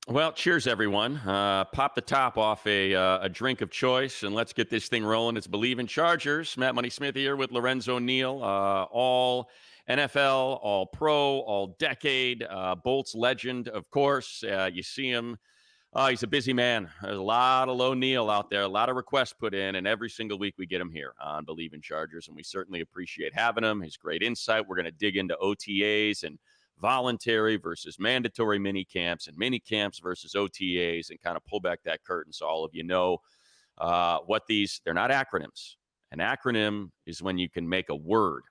Well, cheers, everyone. Pop the top off a drink of choice, and let's get this thing rolling. It's Bleav in Chargers. Matt Money Smith here with Lorenzo Neal, all NFL, all pro, all decade, Bolts legend, of course. You see him. He's a busy man. There's a lot of low Neal out there, a lot of requests put in, and every single week we get him here on Bleav in Chargers, and we certainly appreciate having him. His great insight. We're going to dig into OTAs and voluntary versus mandatory mini camps and mini camps versus OTAs and kind of pull back that curtain so all of you know what they're not acronyms. An acronym is when you can make a word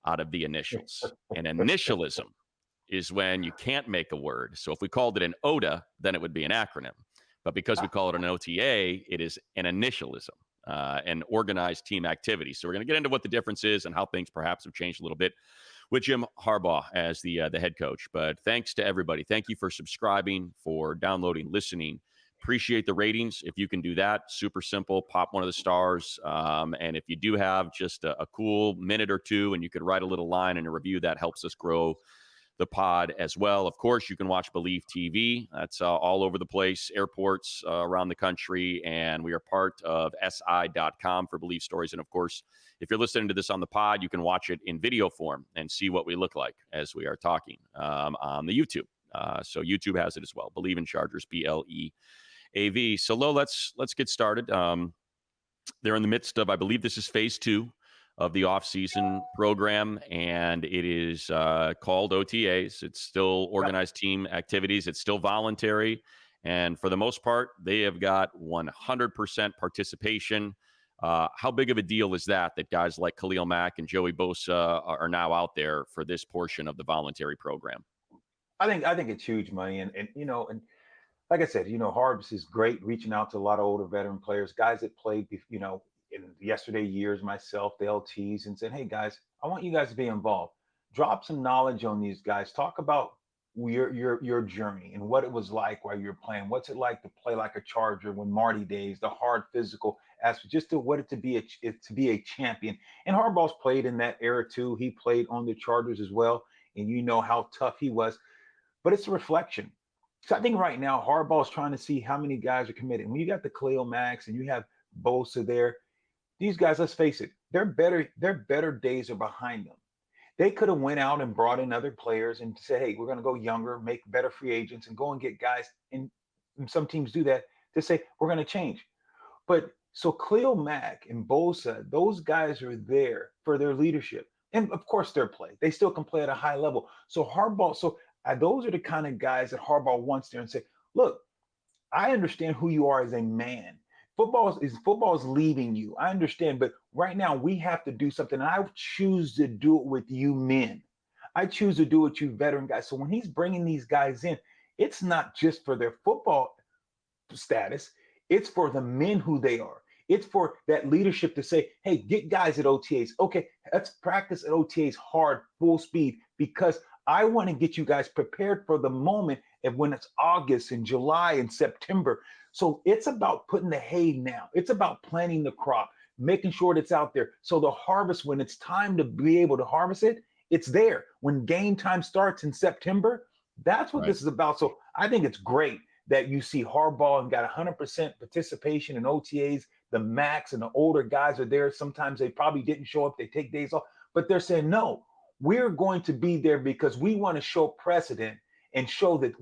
out of the initials. And initialism is when you can't make a word. So if we called it an OTA, then it would be an acronym. But because we call it an OTA, it is an initialism, an organized team activity. So we're going to get into what the difference is and how things perhaps have changed a little bit with Jim Harbaugh as the head coach. But thanks to everybody. Thank you for subscribing, for downloading, listening. Appreciate the ratings. If you can do that, super simple. Pop one of the stars. And if you do have just a cool minute or two and you could write a little line in a review, that helps us grow the pod as well. Of course, you can watch Bleav TV. That's all over the place, airports around the country. And we are part of SI.com for Bleav Stories. And of course, if you're listening to this on the pod, you can watch it in video form and see what we look like as we are talking on the YouTube. So YouTube has it as well. Bleav in Chargers, BLEAV. So Lo, let's get started. They're in the midst of, I believe this is phase 2 of the off-season program, and it is called OTAs. It's still organized team activities. It's still voluntary, and for the most part, they have got 100% participation. How big of a deal is that guys like Khalil Mack and Joey Bosa are now out there for this portion of the voluntary program? I think it's huge money, and like I said, Harbs is great, reaching out to a lot of older veteran players, guys that played, in yesterday years, myself, the LTs, and said, hey guys, I want you guys to be involved. Drop some knowledge on these guys. Talk about your journey and what it was like while you're playing. What's it like to play like a Charger when Marty days, the hard physical aspect, just to what it to be a champion. And Harbaugh's played in that era too. He played on the Chargers as well, and you know how tough he was. But it's a reflection. So I think right now Harbaugh's trying to see how many guys are committed. When you got the Khalil Macks and you have Bosa there, these guys, let's face it, their better days are behind them. They could have went out and brought in other players and said, hey, we're going to go younger, make better free agents, and go and get guys. And some teams do that to say, we're going to change. But so Khalil Mack and Bosa, those guys are there for their leadership. And of course, their play. They still can play at a high level. So those are the kind of guys that Harbaugh wants there and say, look, I understand who you are as a man. Football is leaving you. I understand, but right now we have to do something. I choose to do it with you men. I choose to do it with you veteran guys. So when he's bringing these guys in, it's not just for their football status. It's for the men who they are. It's for that leadership to say, hey, get guys at OTAs. Okay, let's practice at OTAs hard, full speed, because I want to get you guys prepared for the moment of when it's August and July and September. So it's about putting the hay now. It's about planting the crop, making sure it's out there. So the harvest, when it's time to be able to harvest it, it's there. When game time starts in September, that's what this is about. So I think it's great that you see Harbaugh and got 100% participation in OTAs. The Max and the older guys are there. Sometimes they probably didn't show up. They take days off, but they're saying, no, we're going to be there because we want to show precedent and show that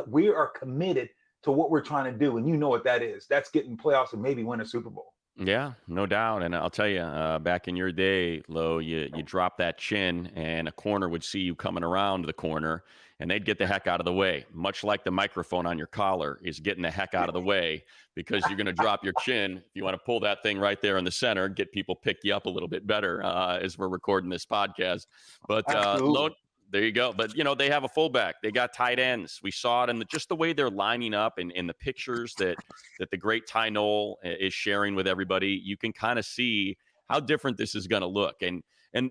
we are committed to what we're trying to do. And you know what that is. That's getting playoffs and maybe win a Super Bowl. Yeah, no doubt. And I'll tell you, back in your day, Lo, you drop that chin and a corner would see you coming around the corner and they'd get the heck out of the way, much like the microphone on your collar is getting the heck out of the way because you're going to drop your chin. If you want to pull that thing right there in the center, get people pick you up a little bit better as we're recording this podcast. But Lo, there you go. But, they have a fullback. They got tight ends. We saw it in just the way they're lining up and in the pictures that the great Ty Knoll is sharing with everybody. You can kind of see how different this is going to look. And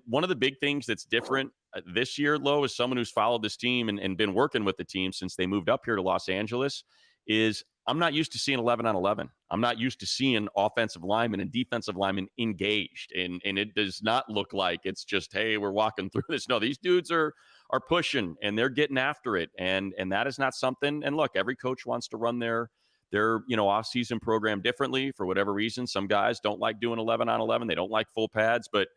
one of the big things that's different this year, Lo, as someone who's followed this team and been working with the team since they moved up here to Los Angeles, is I'm not used to seeing 11 on 11. I'm not used to seeing offensive linemen and defensive linemen engaged. And it does not look like it's just, hey, we're walking through this. No, these dudes are pushing and they're getting after it. And that is not something. And look, every coach wants to run their off-season program differently for whatever reason. Some guys don't like doing 11 on 11. They don't like full pads, but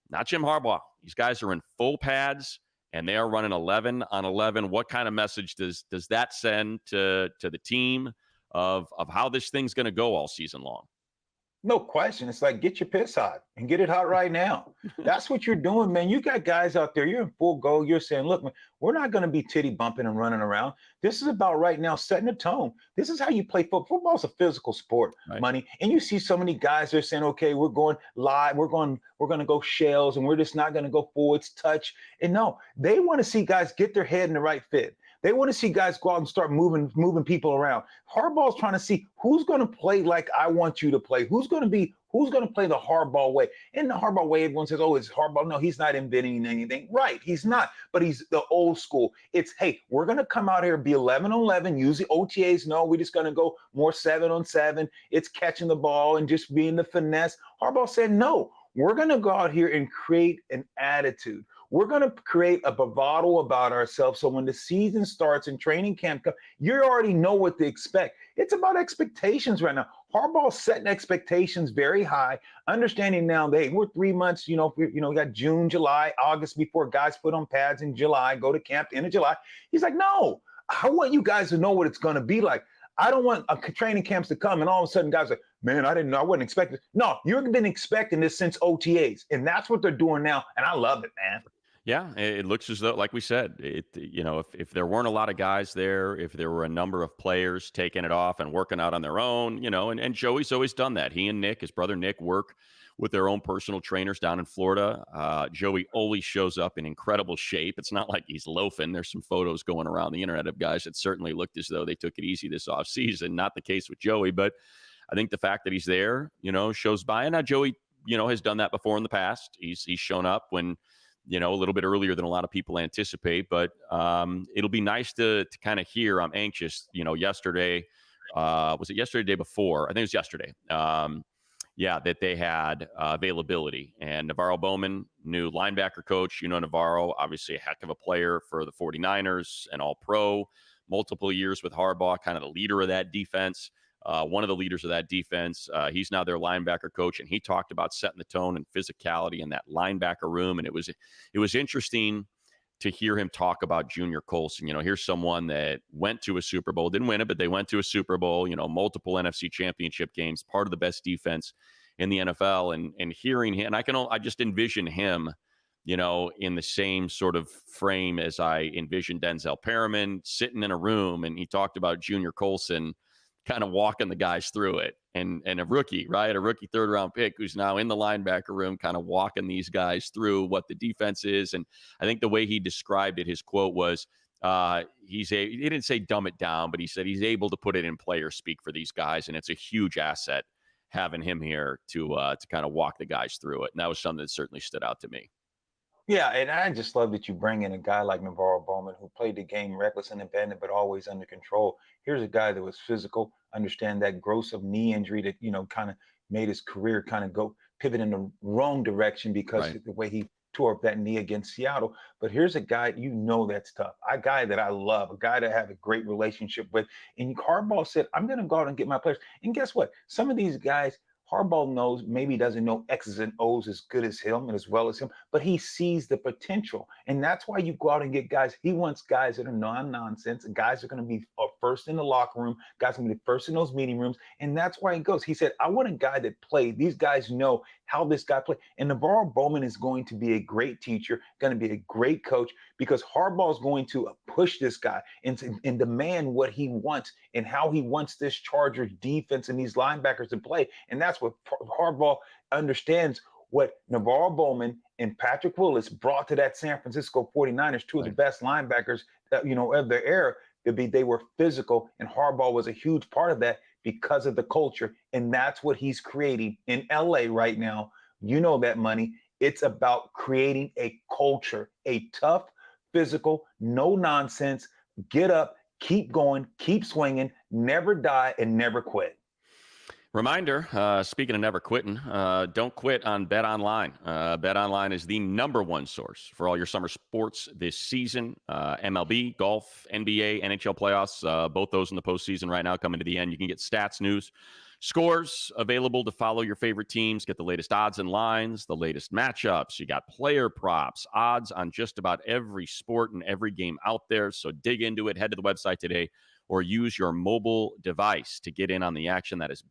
not Jim Harbaugh. These guys are in full pads and they are running 11 on 11. What kind of message does that send to the team of how this thing's going to go all season long? No question. It's like, get your piss hot and get it hot right now. That's what you're doing, man. You got guys out there, you're in full go. You're saying, look, man, we're not going to be titty bumping and running around. This is about right now setting a tone. This is how you play football. Football's a physical sport, right. Money. And you see so many guys, they're saying, okay, we're going live. We're going to go shells and we're just not going to go forwards, touch. And no, they want to see guys get their head in the right fit. They want to see guys go out and start moving people around. Harbaugh's trying to see who's going to play like I want you to play. Who's going to play the Harbaugh way? In the Harbaugh way, everyone says, oh, it's Harbaugh. No, he's not inventing anything. Right, he's not. But he's the old school. It's, hey, we're going to come out here and be 11 on 11. Use the OTAs. No, we're just going to go more 7 on 7. It's catching the ball and just being the finesse. Harbaugh said, no, we're going to go out here and create an attitude. We're going to create a bravado about ourselves. So when the season starts and training camp comes, you already know what to expect. It's about expectations right now. Harbaugh's setting expectations very high, understanding now that, hey, we're 3 months, we got June, July, August before guys put on pads in July, go to camp end of July. He's like, no, I want you guys to know what it's going to be like. I don't want training camps to come and all of a sudden guys are like, man, I wasn't expecting. No, you've been expecting this since OTAs. And that's what they're doing now. And I love it, man. Yeah, it looks as though, like we said, if there weren't a lot of guys there, if there were a number of players taking it off and working out on their own, and Joey's always done that. He and Nick, his brother Nick, work with their own personal trainers down in Florida. Joey always shows up in incredible shape. It's not like he's loafing. There's some photos going around the internet of guys that certainly looked as though they took it easy this offseason. Not the case with Joey, but I think the fact that he's there, shows by. And now Joey, has done that before in the past. He's shown up when, a little bit earlier than a lot of people anticipate, but it'll be nice to kind of hear. I'm anxious, yesterday, was it yesterday, day before? I think it was yesterday. That they had availability, and Navarro Bowman, new linebacker coach, Navarro, obviously a heck of a player for the 49ers, an all-pro, multiple years with Harbaugh, kind of the leader of that defense. One of the leaders of that defense. He's now their linebacker coach, and he talked about setting the tone and physicality in that linebacker room. And it was interesting to hear him talk about Junior Colson. Here's someone that went to a Super Bowl, didn't win it, but they went to a Super Bowl, multiple NFC championship games, part of the best defense in the NFL. And hearing him, and I just envision him, in the same sort of frame as I envisioned Denzel Perriman sitting in a room. And he talked about Junior Colson kind of walking the guys through it, and a rookie, right? A rookie 3rd round pick who's now in the linebacker room, kind of walking these guys through what the defense is. And I think the way he described it, his quote was, he didn't say dumb it down, but he said he's able to put it in player speak for these guys. And it's a huge asset having him here to kind of walk the guys through it. And that was something that certainly stood out to me. Yeah, and I just love that you bring in a guy like Navarro Bowman, who played the game reckless and abandoned, but always under control. Here's a guy that was physical, understand that gross of knee injury that, kind of made his career kind of go pivot in the wrong direction because Right. the way he tore up that knee against Seattle. But here's a guy, that's tough. A guy that I love, a guy that I have a great relationship with. And Harbaugh said, I'm going to go out and get my players. And guess what? Some of these guys, Harbaugh knows, maybe doesn't know X's and O's as good as him and as well as him, but he sees the potential. And that's why you go out and get guys. He wants guys that are non-nonsense. Guys are going to be first in the locker room. Guys are going to be first in those meeting rooms. And that's why he goes. He said, I want a guy that played. These guys know how this guy played. And Navarro Bowman is going to be a great teacher, going to be a great coach, because Harbaugh is going to push this guy and demand what he wants and how he wants this Chargers defense and these linebackers to play. And that's what Harbaugh understands, what Navarro Bowman and Patrick Willis brought to that San Francisco 49ers, two of the best linebackers of their era. They were physical, and Harbaugh was a huge part of that because of the culture. And that's what he's creating in LA right now. That, Money. It's about creating a culture, a tough, physical, no nonsense, get up, Keep going, keep swinging, never die, and never quit. Reminder, speaking of never quitting, don't quit on BetOnline. BetOnline is the #1 source for all your summer sports this season. MLB, golf, NBA, NHL playoffs, both those in the postseason right now coming to the end. You can get stats, news, scores available to follow your favorite teams, get the latest odds and lines, the latest matchups. You got player props, odds on just about every sport and every game out there. So dig into it. Head to the website today or use your mobile device to get in on the action. That is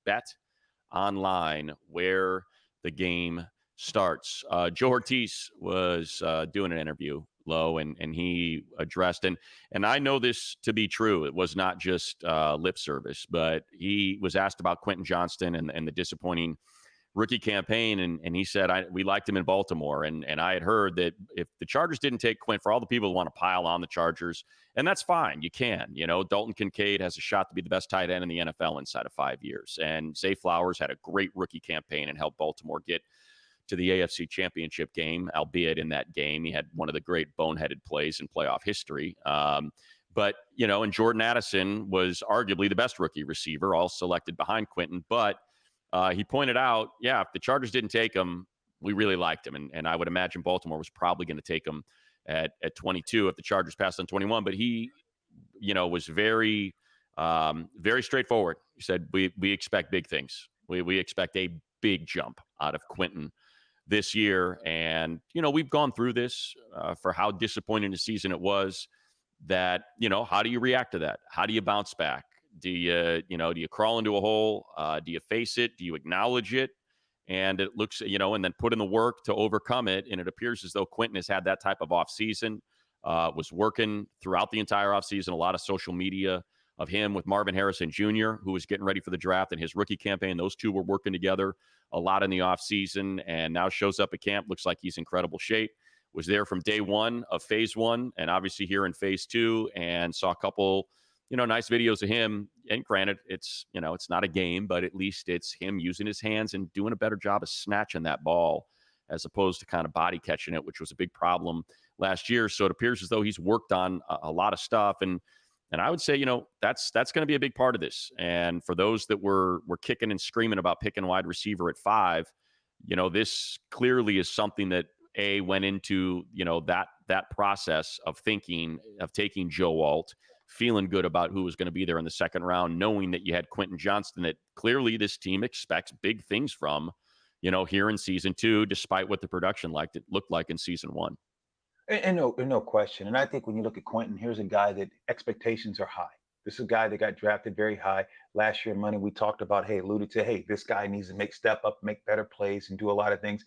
BetOnline, where the game starts. Joe Ortiz was doing an interview, Lo, and he addressed, and I know this to be true. It was not just lip service, but he was asked about Quinton Johnston and the disappointing rookie campaign, and he said, we liked him in Baltimore, and I had heard that if the Chargers didn't take Quint, for all the people who want to pile on the Chargers, and that's fine, you can. Dalton Kincaid has a shot to be the best tight end in the NFL inside of 5 years, and Zay Flowers had a great rookie campaign and helped Baltimore get to the AFC Championship game, albeit in that game he had one of the great boneheaded plays in playoff history. But, and Jordan Addison was arguably the best rookie receiver, all selected behind Quinton, but he pointed out, if the Chargers didn't take him, we really liked him. And I would imagine Baltimore was probably going to take him at 22 if the Chargers passed on 21. But he, was very, very straightforward. He said, we expect big things. We expect a big jump out of Quinton this year. And, we've gone through this for how disappointing a season it was. That, how do you react to that? How do you bounce back? Do you crawl into a hole? Do you face it? Do you acknowledge it? And it looks, and then put in the work to overcome it. And it appears as though Quinton has had that type of offseason, was working throughout the entire offseason, a lot of social media of him with Marvin Harrison Jr., who was getting ready for the draft and his rookie campaign. Those two were working together a lot in the offseason, and now shows up at camp. Looks like he's in incredible shape. Was there from day one of phase one, and obviously here in phase two, and saw a couple nice videos of him. And granted, it's not a game, but at least it's him using his hands and doing a better job of snatching that ball as opposed to kind of body catching it, which was a big problem last year. So it appears as though he's worked on a lot of stuff. And I would say, that's going to be a big part of this. And for those that were kicking and screaming about picking wide receiver at 5, this clearly is something that went into, that process of thinking of taking Joe Alt, feeling good about who was going to be there in the second round, knowing that you had Quinton Johnston that clearly this team expects big things from, here in season 2, despite what the production looked like in season 1. And no question. And I think when you look at Quinton, here's a guy that expectations are high. This is a guy that got drafted very high last year. Money we talked about, alluded to, this guy needs to step up, make better plays, and do a lot of things.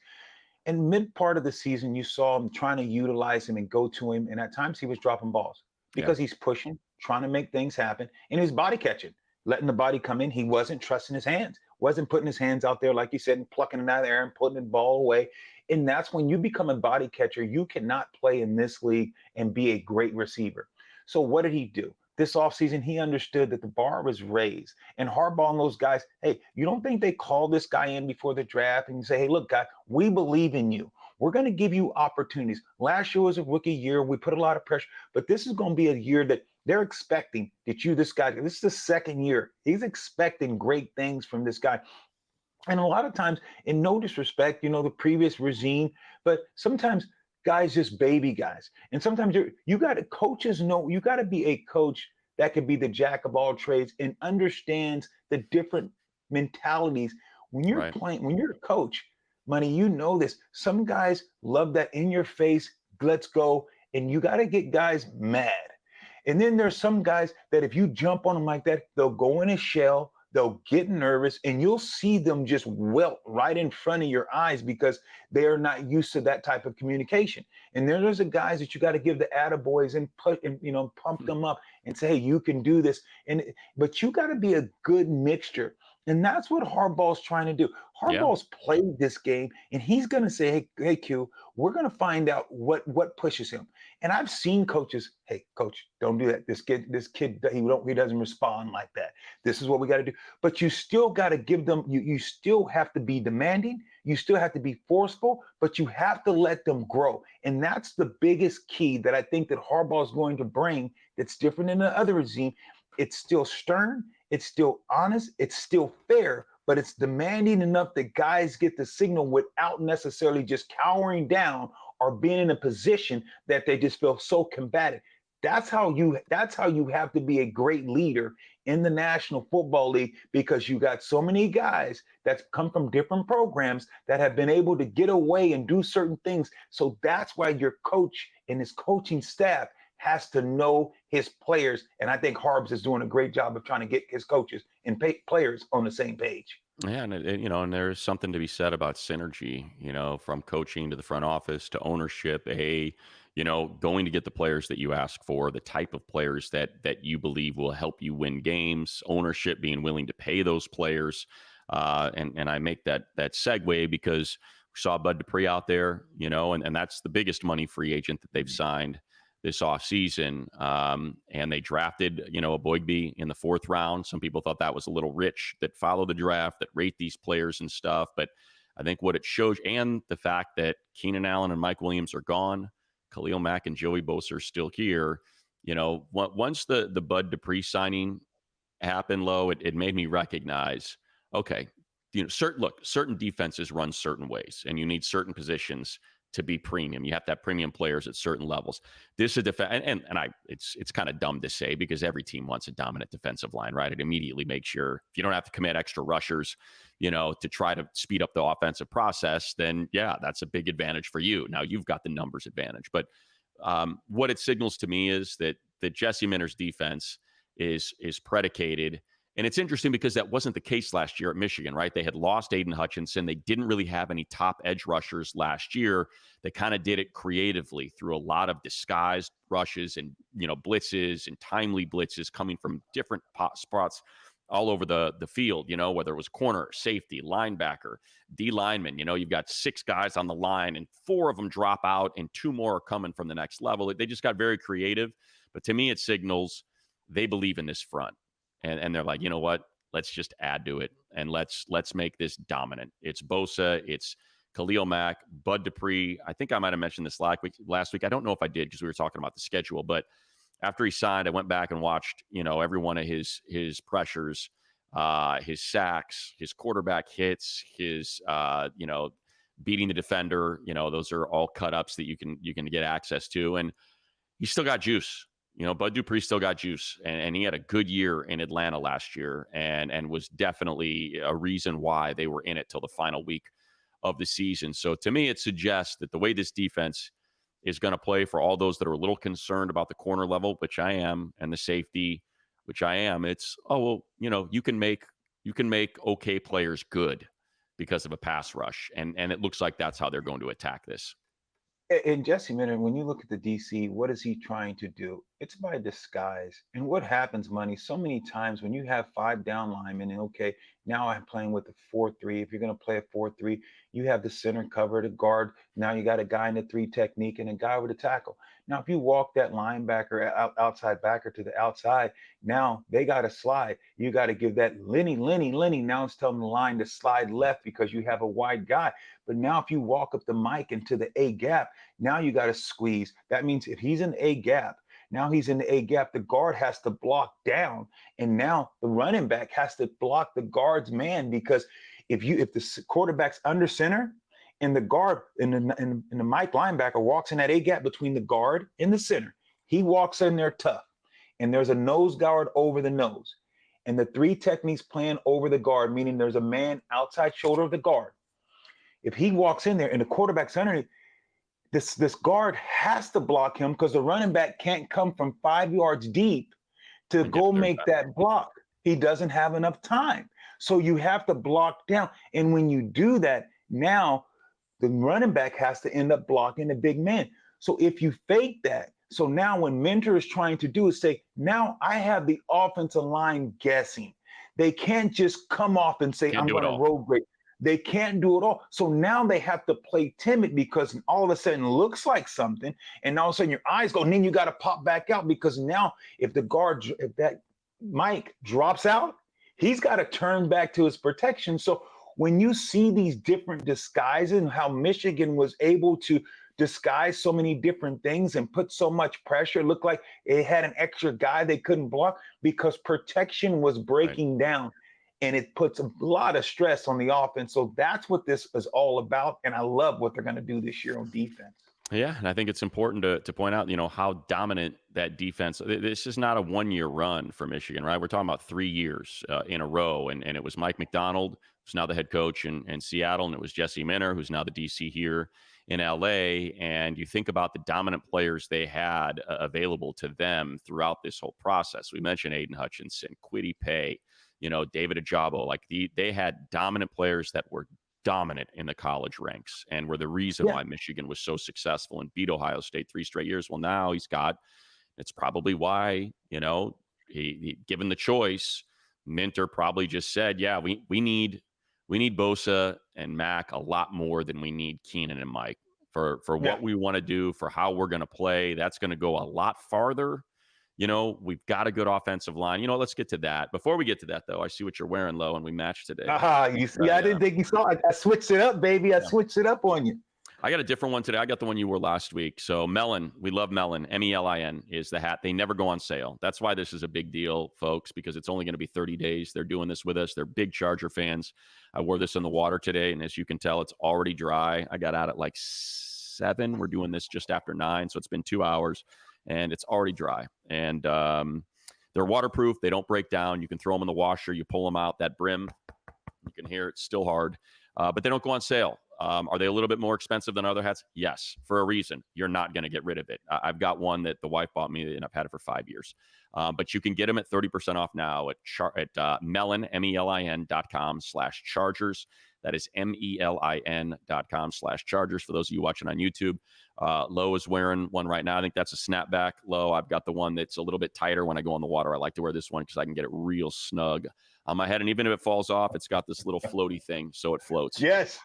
And mid part of the season, you saw him trying to utilize him and go to him. And at times he was dropping balls because he's pushing, trying to make things happen. And he's body catching, letting the body come in. He wasn't trusting his hands, wasn't putting his hands out there, like you said, and plucking it out of the air and putting the ball away. And that's when you become a body catcher. You cannot play in this league and be a great receiver. So what did he do? This offseason, he understood that the bar was raised. And Harbaugh and those guys, you don't think they called this guy in before the draft and say, look, guy, we believe in you. We're going to give you opportunities. Last year was a rookie year. We put a lot of pressure, but this is going to be a year that they're expecting that this is the second year. He's expecting great things from this guy. And a lot of times, in no disrespect, the previous regime, but sometimes guys just baby guys. And sometimes coaches know you got to be a coach that can be the jack of all trades and understands the different mentalities. When you're playing, when you're a coach, Money, this. Some guys love that in your face, let's go. And you got to get guys mad. And then there's some guys that if you jump on them like that, they'll go in a shell, they'll get nervous, and you'll see them just wilt right in front of your eyes because they are not used to that type of communication. And there's the guys that you got to give the attaboys and put and pump them up and say, hey, you can do this. But you got to be a good mixture And that's what Harbaugh's trying to do. Yeah. Harbaugh's played this game, and he's going to say, hey, Q, we're going to find out what pushes him. And I've seen coaches, hey, coach, don't do that. This kid, he doesn't respond like that. This is what we got to do. But you still got to give them, you still have to be demanding. You still have to be forceful, but you have to let them grow. And that's the biggest key that I think that Harbaugh is going to bring that's different than the other regime. It's still stern. It's still honest, it's still fair, but it's demanding enough that guys get the signal without necessarily just cowering down or being in a position that they just feel so combative. That's how you have to be a great leader in the National Football League, because you got so many guys that come from different programs that have been able to get away and do certain things. So that's why your coach and his coaching staff has to know his players. And I think Harbs is doing a great job of trying to get his coaches and players on the same page. Yeah, and and there's something to be said about synergy, from coaching to the front office to ownership. Going to get the players that you ask for, the type of players that you Bleav will help you win games, ownership being willing to pay those players. And I make that segue because we saw Bud Dupree out there, and that's the biggest money free agent that they've signed this offseason. And they drafted, a Boygby in the 4th round. Some people thought that was a little rich, that follow the draft, that rate these players and stuff. But I think what it shows, and the fact that Keenan Allen and Mike Williams are gone, Khalil Mack and Joey Bosa are still here. Once the Bud Dupree signing happened, it made me recognize, okay, certain defenses run certain ways, and you need certain positions to be premium. You have to have premium players at certain levels. This is it's kind of dumb to say because every team wants a dominant defensive line, right? It immediately makes sure if you don't have to commit extra rushers, to try to speed up the offensive process, then yeah, that's a big advantage for you. Now you've got the numbers advantage, but what it signals to me is that Jesse Minter's defense is predicated. And it's interesting because that wasn't the case last year at Michigan, right? They had lost Aiden Hutchinson. They didn't really have any top edge rushers last year. They kind of did it creatively through a lot of disguised rushes and, blitzes and timely blitzes coming from different spots all over the field, whether it was corner, safety, linebacker, D lineman. You've got 6 guys on the line and 4 of them drop out and 2 more are coming from the next level. They just got very creative. But to me, it signals they Bleav in this front. And they're like, you know what? Let's just add to it, and let's make this dominant. It's Bosa, it's Khalil Mack, Bud Dupree. I think I might have mentioned this last week. I don't know if I did because we were talking about the schedule. But after he signed, I went back and watched, every one of his pressures, his sacks, his quarterback hits, his beating the defender. Those are all cut ups that you can get access to, and he still got juice. Bud Dupree still got juice, and he had a good year in Atlanta last year and was definitely a reason why they were in it till the final week of the season. So to me, it suggests that the way this defense is going to play, for all those that are a little concerned about the corner level, which I am, and the safety, which I am, it's, you can make okay players good because of a pass rush. And it looks like that's how they're going to attack this. And Jesse Minter, when you look at the DC, what is he trying to do? It's by disguise. And what happens, Money, so many times when you have 5 down linemen, and okay, now I'm playing with the 4-3. If you're going to play a 4-3, you have the center cover, the guard. Now you got a guy in the 3 technique and a guy with a tackle. Now, if you walk that linebacker, outside backer to the outside, now they got to slide. You got to give that Lenny. Now it's telling the line to slide left because you have a wide guy. But now if you walk up the mic into the A gap, now you got to squeeze. That means if he's in A gap, now he's in the A gap, the guard has to block down. And now the running back has to block the guard's man, because if the quarterback's under center and the guard and the Mike linebacker walks in that A gap between the guard and the center, he walks in there tough. And there's a nose guard over the nose. And the 3 techniques playing over the guard, meaning there's a man outside shoulder of the guard. If he walks in there and the quarterback's underneath, this guard has to block him, because the running back can't come from 5 yards deep to go make that block. He doesn't have enough time. So you have to block down. And when you do that, now the running back has to end up blocking the big man. So if you fake that, so now when Minter is trying to do is say, now I have the offensive line guessing. They can't just come off and say, Can't I'm do it going to all. road grade. They can't do it all. So now they have to play timid because all of a sudden it looks like something. And all of a sudden your eyes go, and then you got to pop back out because now if that Mike drops out, he's got to turn back to his protection. So when you see these different disguises and how Michigan was able to disguise so many different things and put so much pressure, looked like it had an extra guy they couldn't block because protection was breaking down. And it puts a lot of stress on the offense. So that's what this is all about. And I love what they're going to do this year on defense. Yeah, and I think it's important to point out, how dominant that defense. This is not a one-year run for Michigan, right? We're talking about 3 years in a row, and it was Mike McDonald, who's now the head coach in Seattle, and it was Jesse Minter, who's now the DC here in LA. And you think about the dominant players they had available to them throughout this whole process. We mentioned Aiden Hutchinson, Kwity Paye, David Ajabo. Like they had dominant players that were dominant in the college ranks and were the reason why Michigan was so successful and beat Ohio State 3 straight years. Well, now it's probably why, he given the choice, Minter probably just said, yeah, we need Bosa and Mac a lot more than we need Keenan and Mike for what we want to do, for how we're going to play. That's going to go a lot farther. We've got a good offensive line. Let's get to that. Before we get to that, though, I see what you're wearing, Lo, and we matched today. You see, I didn't think you saw it. I switched it up, baby. I switched it up on you. I got a different one today. I got the one you wore last week. So Mellin, we love Mellin. Mellin is the hat. They never go on sale. That's why this is a big deal, folks, because it's only going to be 30 days. They're doing this with us. They're big Charger fans. I wore this in the water today, and as you can tell, it's already dry. I got out at like 7. We're doing this just after 9, so it's been 2 hours. And it's already dry. And they're waterproof. They don't break down. You can throw them in the washer. You pull them out. That brim, you can hear it's still hard. But they don't go on sale. Are they a little bit more expensive than other hats? Yes, for a reason. You're not going to get rid of it. I've got one that the wife bought me, and I've had it for 5 years. But you can get them at 30% off now at Mellin, MELIN.com/Chargers. That is MELIN.com/Chargers for those of you watching on YouTube. Lo is wearing one right now. I think that's a snapback. Lo, I've got the one that's a little bit tighter when I go in the water. I like to wear this one because I can get it real snug on my head. And even if it falls off, it's got this little floaty thing, so it floats. Yes.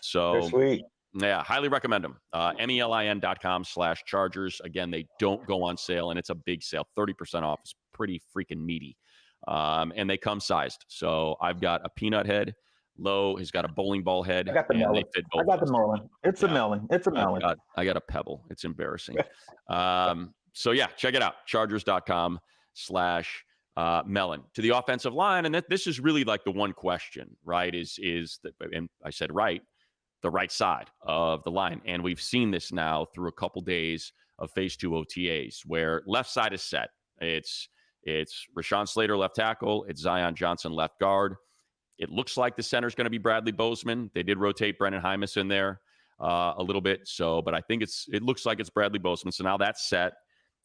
So they're sweet. Yeah, highly recommend them. MELIN.com/Chargers. Again, they don't go on sale, and it's a big sale. 30% off. It's pretty freaking meaty. And they come sized. So I've got a peanut head. Lo has got a bowling ball head. I got the Mellin. I got the Mellin. It's a Mellin. It's a Mellin. I got a pebble. It's embarrassing. So yeah, check it out. Chargers.com/Mellin. To the offensive line, and this is really like the one question, right? Is and I said right, the right side of the line. And we've seen this now through a couple days of phase 2 OTAs where left side is set. It's Rashawn Slater, left tackle. It's Zion Johnson, left guard. It looks like the center is going to be Bradley Bozeman. They did rotate Brennan Hymas in there a little bit. So, but I think it looks like it's Bradley Bozeman. So now that's set.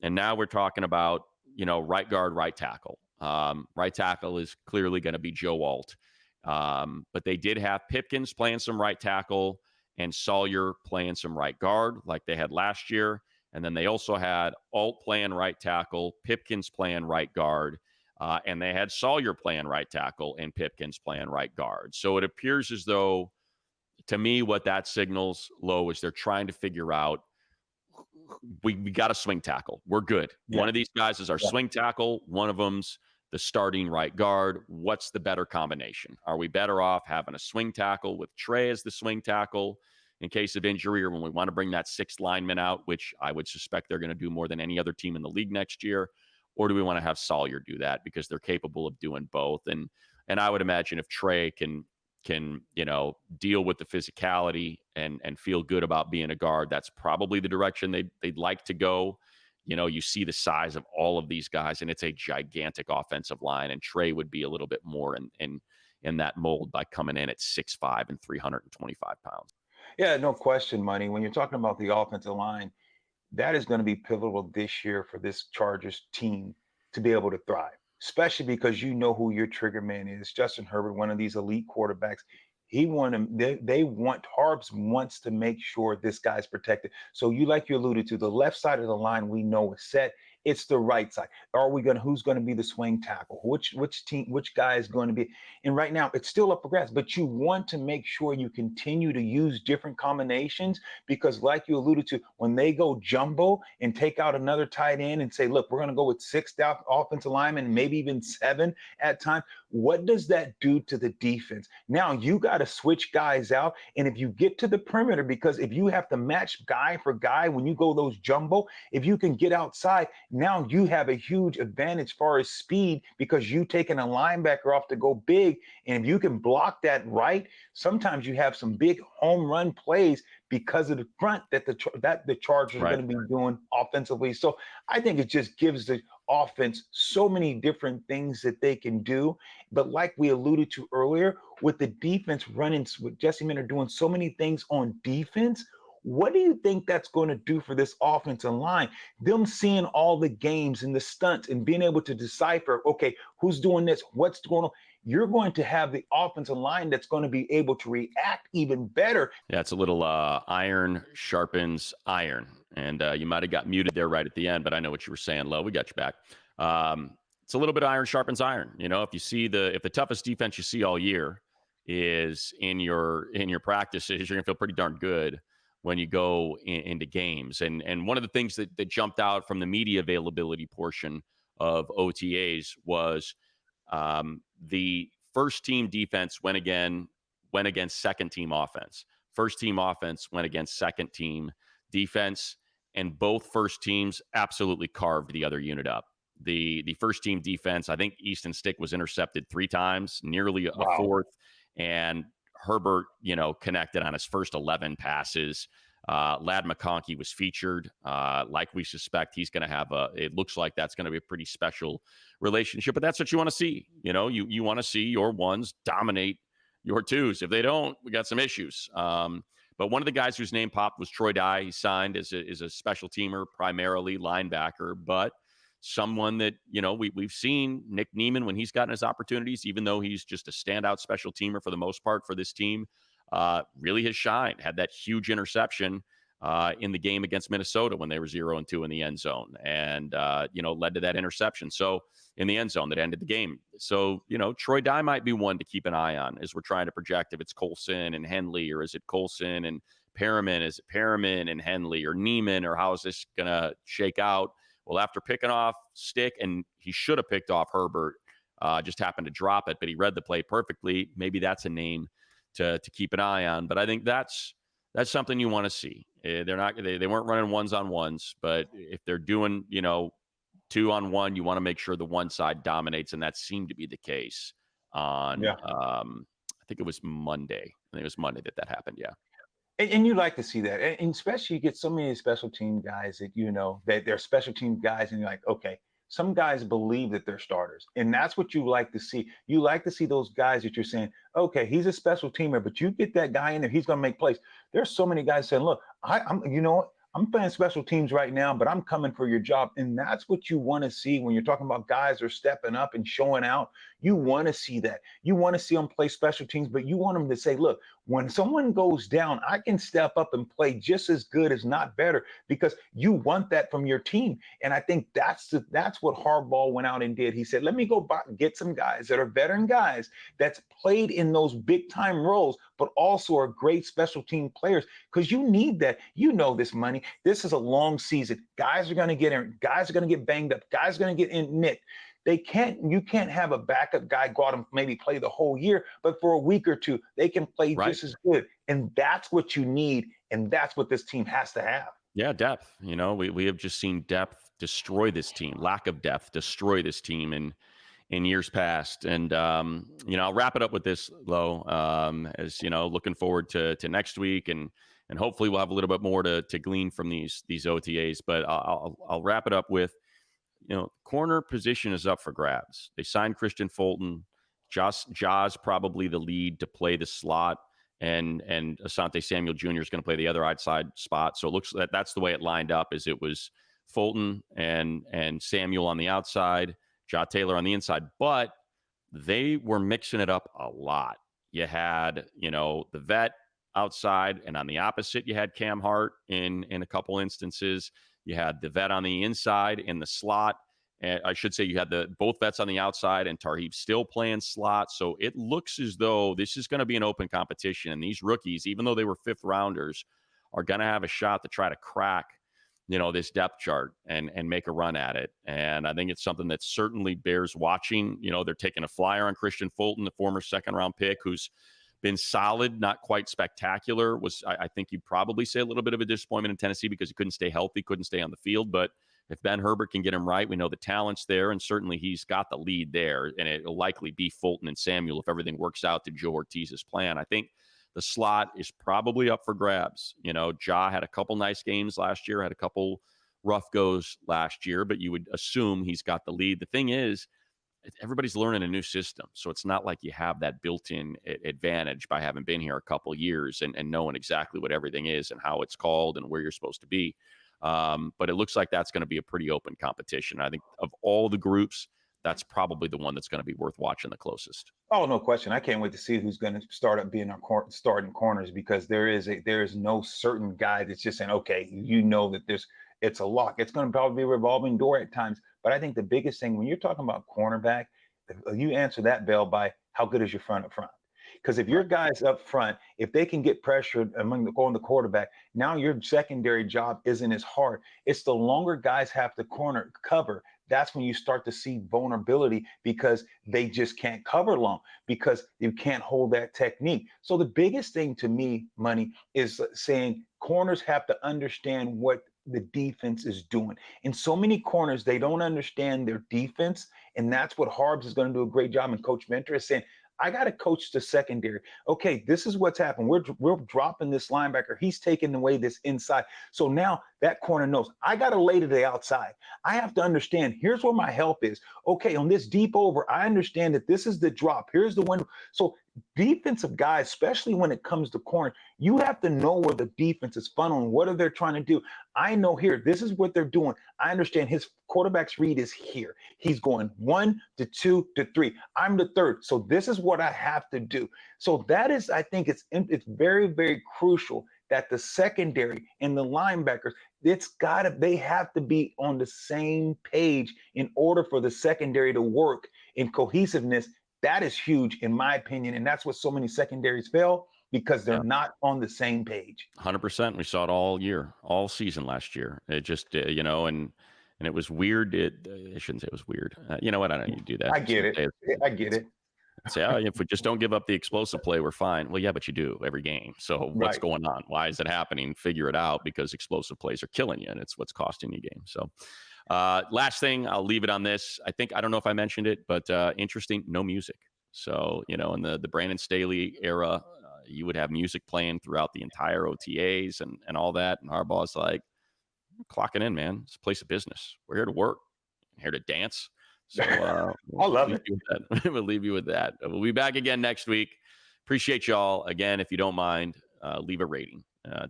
And now we're talking about, right guard, right tackle. Right tackle is clearly going to be Joe Alt. But they did have Pipkins playing some right tackle and Sawyer playing some right guard like they had last year. And then they also had Alt playing right tackle, Pipkins playing right guard. And they had Sawyer playing right tackle and Pipkins playing right guard. So it appears as though, to me, what that signals, Lo, is they're trying to figure out, we got a swing tackle. We're good. Yeah. One of these guys is our swing tackle. One of them's the starting right guard. What's the better combination? Are we better off having a swing tackle with Trey as the swing tackle in case of injury, or when we want to bring that 6th lineman out, which I would suspect they're going to do more than any other team in the league next year? Or do we want to have Sawyer do that because they're capable of doing both? And I would imagine if Trey can deal with the physicality and feel good about being a guard, that's probably the direction they'd like to go. You see the size of all of these guys, and it's a gigantic offensive line. And Trey would be a little bit more in that mold by coming in at 6'5" and 325 pounds. Yeah, no question, Money. When you're talking about the offensive line, that is going to be pivotal this year for this Chargers team to be able to thrive, especially because you know who your trigger man is. Justin Herbert, one of these elite quarterbacks. Harbs wants to make sure this guy's protected. So like you alluded to, the left side of the line we know is set. It's the right side. Who's going to be the swing tackle? Which guy is going to be? And right now, it's still up for grabs. But you want to make sure you continue to use different combinations because, like you alluded to, when they go jumbo and take out another tight end and say, "Look, we're going to go with 6 offensive linemen, maybe even 7 at times." What does that do to the defense? Now you got to switch guys out. And if you get to the perimeter, because if you have to match guy for guy when you go those jumbo, if you can get outside, now you have a huge advantage as far as speed because you taking a linebacker off to go big. And if you can block that right, sometimes you have some big home run plays because of the front that the Chargers are going to be doing offensively. So I think it just gives the offense so many different things that they can do. But like we alluded to earlier, with the defense running, with Jesse Minter doing so many things on defense, what do you think that's going to do for this offensive line? Them seeing all the games and the stunts and being able to decipher, okay, who's doing this? What's going on? You're going to have the offensive line that's going to be able to react even better. Yeah, it's a little iron sharpens iron. And you might have got muted there right at the end, but I know what you were saying, Lo. We got you back. It's a little bit of iron sharpens iron. You know, if the toughest defense you see all year is in your practices, you're gonna feel pretty darn good when you go into games. And one of the things that jumped out from the media availability portion of OTAs was the first team defense went against second team offense. First team offense went against second team defense, and both first teams absolutely carved the other unit up. The first team defense, I think Easton Stick was intercepted 3 times, nearly a fourth, and Herbert, connected on his first 11 passes. Ladd McConkey was featured. Like we suspect, he's going to have it looks like that's going to be a pretty special relationship, but that's what you want to see. You want to see your ones dominate your twos. If they don't, we got some issues. But one of the guys whose name popped was Troy Dye. He signed as a special teamer, primarily linebacker, but someone that, we've seen Nick Neiman when he's gotten his opportunities, even though he's just a standout special teamer for the most part for this team, really has shined. Had that huge interception in the game against Minnesota when they were 0-2 in the end zone and, led to that interception. So in the end zone that ended the game. So, Troy Dye might be one to keep an eye on as we're trying to project if it's Colson and Henley, or is it Colson and Perriman? Is it Perriman and Henley, or Neiman, or how is this going to shake out? Well, after picking off Stick, and he should have picked off Herbert, just happened to drop it, but he read the play perfectly. Maybe that's a name to keep an eye on. But I think that's something you want to see. They weren't running ones on ones, but if they're doing 2-on-1, you want to make sure the one side dominates, and that seemed to be the case on I think it was Monday. I think it was Monday that happened. Yeah. And you like to see that, and especially you get so many special team guys that that they're special team guys, and you're like, okay, some guys believe that they're starters, and that's what you like to see. You like to see those guys that you're saying, okay, he's a special teamer, but you get that guy in there, he's going to make plays. There's so many guys saying, look, I'm playing special teams right now, but I'm coming for your job. And that's what you want to see when you're talking about guys are stepping up and showing out. You want to see that. You want to see them play special teams, but you want them to say, look, when someone goes down, I can step up and play just as good, as not better, because you want that from your team. And I think that's what Harbaugh went out and did. He said, let me go get some guys that are veteran guys that's played in those big time roles, but also are great special team players, because you need that. This money. This is a long season. Guys are going to get in. Guys are going to get banged up. Guys are going to get nicked. You can't have a backup guy go out and maybe play the whole year, but for a week or two, they can play just as good. And that's what you need. And that's what this team has to have. Yeah, depth. We have just seen depth destroy this team. Lack of depth destroy this team in years past. And, I'll wrap it up with this, Lo, as, looking forward to next week. And hopefully we'll have a little bit more to glean from these OTAs. But I'll wrap it up with, corner position is up for grabs. They signed Christian Fulton. Jaws probably the lead to play the slot, and Asante Samuel Jr. is going to play the other outside spot. So it looks like that's the way it lined up. Is it was Fulton and Samuel on the outside, Ja Taylor on the inside, but they were mixing it up a lot. You had the vet outside, and on the opposite, you had Cam Hart in a couple instances. You had the vet on the inside in the slot. And I should say you had both vets on the outside and Tarheeb still playing slot. So it looks as though this is going to be an open competition. And these rookies, even though they were fifth rounders, are going to have a shot to try to crack, this depth chart and make a run at it. And I think it's something that certainly bears watching. They're taking a flyer on Christian Fulton, the former second-round pick, who's been solid, not quite spectacular. I think you'd probably say a little bit of a disappointment in Tennessee because he couldn't stay healthy, couldn't stay on the field. But if Ben Herbert can get him right, we know the talent's there, and certainly he's got the lead there. And it'll likely be Fulton and Samuel if everything works out to Joe Ortiz's plan. I think the slot is probably up for grabs. Ja had a couple nice games last year, had a couple rough goes last year, but you would assume he's got the lead. The thing is, everybody's learning a new system. So it's not like you have that built-in advantage by having been here a couple years and knowing exactly what everything is and how it's called and where you're supposed to be. But it looks like that's going to be a pretty open competition. I think of all the groups, that's probably the one that's going to be worth watching the closest. Oh, no question. I can't wait to see who's going to start up being our starting corners, because there is no certain guy that's just saying, okay, that it's a lock. It's going to probably be a revolving door at times. But I think the biggest thing when you're talking about cornerback, you answer that, Bell, by how good is your front up front. Because if your guys up front, if they can get pressured on the quarterback, now your secondary job isn't as hard. It's the longer guys have to cover. That's when you start to see vulnerability, because they just can't cover long, because you can't hold that technique. So the biggest thing to me, Money, is saying corners have to understand what the defense is doing. In so many corners, they don't understand their defense. And that's what Harbs is going to do a great job. And Coach Mentor is saying, I got to coach the secondary. Okay, this is what's happened. We're dropping this linebacker. He's taking away this inside. So now that corner knows, I got to lay to the outside. I have to understand, here's where my help is. Okay, on this deep over, I understand that this is the drop. Here's the window. So defensive guys, especially when it comes to corner, you have to know where the defense is funneling. What are they trying to do? I know here, this is what they're doing. I understand his quarterback's read is here. He's going 1 to 2 to 3. I'm the third. So this is what I have to do. So that is, I think it's very, very crucial that the secondary and the linebackers, they have to be on the same page in order for the secondary to work in cohesiveness. That is huge, in my opinion. And that's what so many secondaries fail, because they're not on the same page. 100%. We saw it all year, all season last year. It just, and it was weird. I shouldn't say it was weird. You know what? I know you do that. I get it. I get it. Say, if we just don't give up the explosive play, we're fine. Well, yeah, but you do every game. So what's going on? Why is it happening? Figure it out, because explosive plays are killing you, and it's what's costing you games. So last thing, I'll leave it on this. I don't know if I mentioned it, but interesting, no music. So, in the Brandon Staley era, you would have music playing throughout the entire OTAs and all that. And Harbaugh's like, clocking in, man. It's a place of business. We're here to work, here to dance. So I love it. We'll leave you with that. We'll be back again next week. Appreciate y'all. Again, if you don't mind, leave a rating.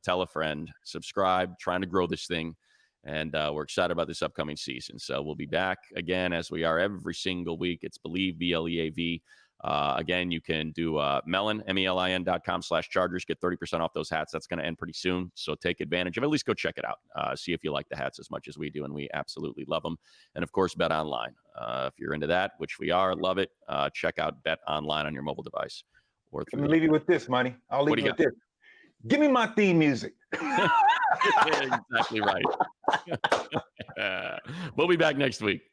Tell a friend. Subscribe. Trying to grow this thing. And we're excited about this upcoming season. So we'll be back again, as we are every single week. It's Bleav, BLEAV. Again, you can do Mellin, MELIN.com/Chargers. Get 30% off those hats. That's going to end pretty soon. So take advantage of it. At least go check it out. See if you like the hats as much as we do. And we absolutely love them. And of course, BetOnline. If you're into that, which we are, love it. Check out BetOnline on your mobile device. Or Let me leave you with this, Money. I'll leave you with this. Give me my theme music. Exactly right. We'll be back next week.